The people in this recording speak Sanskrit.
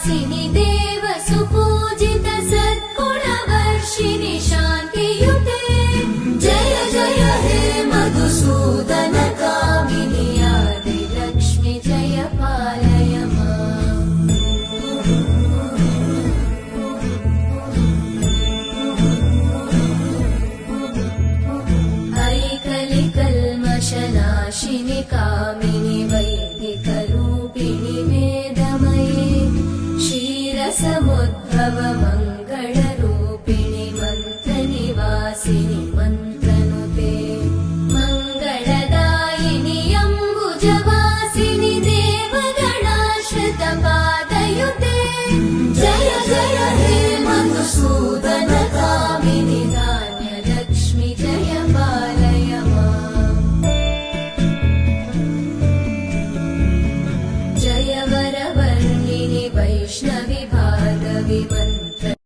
वासिनि देव सुपूजित सद्गुणवर्षिणि शान्तियुते जय जय हे मधुसूदन कामिनि आदिलक्ष्मि जय पालय माम्। ऐकलिकल्मषनाशिनि कामिनि वैदिकरूपिणि वेदमये क्षीरसमुद्भव मङ्गलरूपिणि मन्त्रनिवासिनि मन्त्रनुते मङ्गलदायिनि अम्बुजवासिनि देवगणाश्रितपादयुते जय जय हे मधुसूदन कामिनि धान्यलक्ष्मि जय पालय माम्। जय वरवर्णिनि वैष्णवि भार्गवि